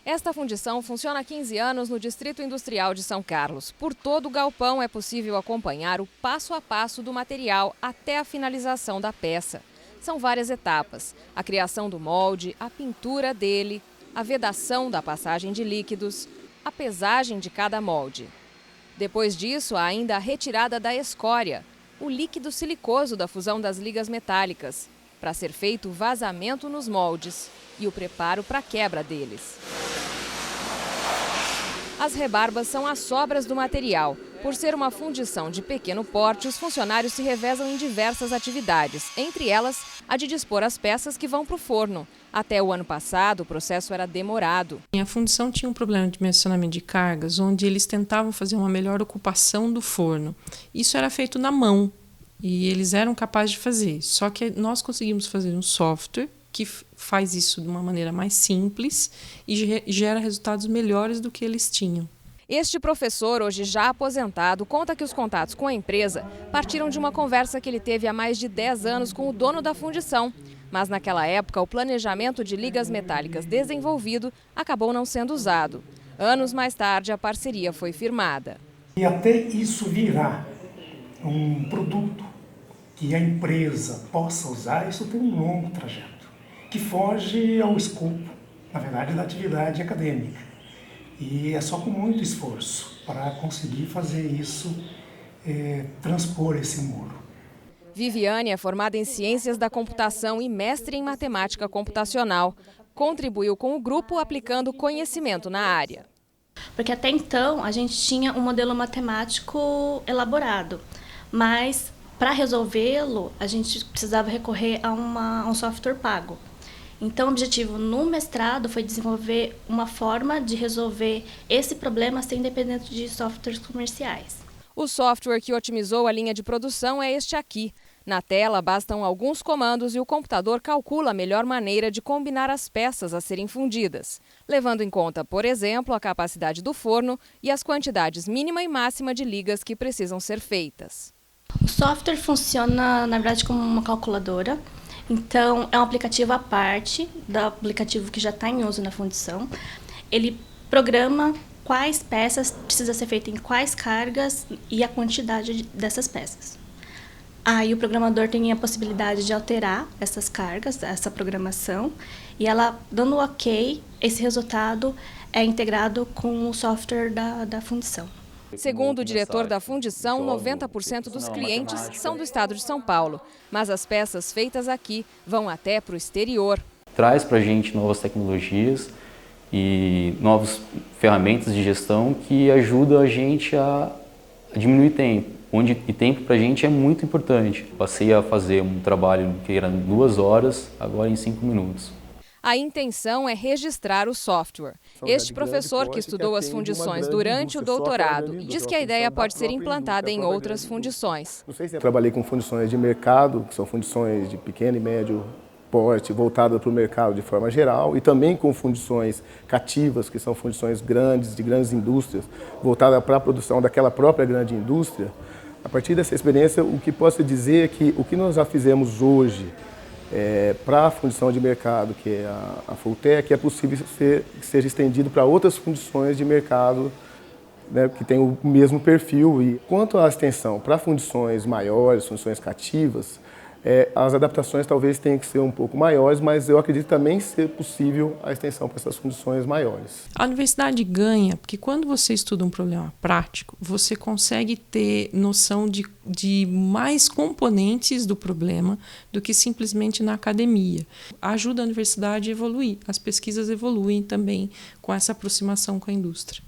Esta fundição funciona há 15 anos no Distrito Industrial de São Carlos. Por todo o galpão é possível acompanhar o passo a passo do material até a finalização da peça. São várias etapas: a criação do molde, a pintura dele, a vedação da passagem de líquidos, a pesagem de cada molde. Depois disso, há ainda a retirada da escória, o líquido silicoso da fusão das ligas metálicas, para ser feito o vazamento nos moldes e o preparo para a quebra deles. As rebarbas são as sobras do material. Por ser uma fundição de pequeno porte, os funcionários se revezam em diversas atividades, entre elas a de dispor as peças que vão para o forno. Até o ano passado, o processo era demorado. A fundição tinha um problema de dimensionamento de cargas, onde eles tentavam fazer uma melhor ocupação do forno. Isso era feito na mão e eles eram capazes de fazer. Só que nós conseguimos fazer um software que faz isso de uma maneira mais simples e gera resultados melhores do que eles tinham. Este professor, hoje já aposentado, conta que os contatos com a empresa partiram de uma conversa que ele teve há mais de 10 anos com o dono da fundição. Mas naquela época, o planejamento de ligas metálicas desenvolvido acabou não sendo usado. Anos mais tarde, a parceria foi firmada. E até isso virar um produto que a empresa possa usar, isso tem um longo trajeto, que foge ao escopo, na verdade, da atividade acadêmica. E é só com muito esforço para conseguir fazer isso, transpor esse muro. Viviane é formada em Ciências da Computação e mestre em Matemática Computacional. Contribuiu com o grupo aplicando conhecimento na área. Porque até então a gente tinha um modelo matemático elaborado, mas para resolvê-lo a gente precisava recorrer a um software pago. Então, o objetivo no mestrado foi desenvolver uma forma de resolver esse problema sem depender de softwares comerciais. O software que otimizou a linha de produção é este aqui. Na tela, bastam alguns comandos e o computador calcula a melhor maneira de combinar as peças a serem fundidas, levando em conta, por exemplo, a capacidade do forno e as quantidades mínima e máxima de ligas que precisam ser feitas. O software funciona, na verdade, como uma calculadora. Então, é um aplicativo à parte do aplicativo que já está em uso na fundição. Ele programa quais peças precisa ser feita em quais cargas e a quantidade dessas peças. Aí o programador tem a possibilidade de alterar essas cargas, essa programação, e ela, dando ok, esse resultado é integrado com o software da fundição. Segundo o diretor da fundição, 90% dos clientes são do estado de São Paulo, mas as peças feitas aqui vão até para o exterior. Traz para a gente novas tecnologias e novas ferramentas de gestão que ajudam a gente a diminuir tempo. E tempo para a gente é muito importante. Passei a fazer um trabalho que era 2 horas, agora em 5 minutos. A intenção é registrar o software. Este professor, que estudou as fundições durante o doutorado, diz que a ideia pode ser implantada em outras fundições. Trabalhei com fundições de mercado, que são fundições de pequeno e médio porte, voltadas para o mercado de forma geral, e também com fundições cativas, que são fundições grandes, de grandes indústrias, voltadas para a produção daquela própria grande indústria. A partir dessa experiência, o que posso dizer é que o que nós já fizemos hoje para a fundição de mercado, que é a Fulltech, é possível que seja estendido para outras fundições de mercado, né, que tem o mesmo perfil. E quanto à extensão para fundições maiores, fundições cativas, as adaptações talvez tenham que ser um pouco maiores, mas eu acredito também ser possível a extensão para essas fundições maiores. A universidade ganha, porque quando você estuda um problema prático, você consegue ter noção de mais componentes do problema do que simplesmente na academia. Ajuda a universidade a evoluir, as pesquisas evoluem também com essa aproximação com a indústria.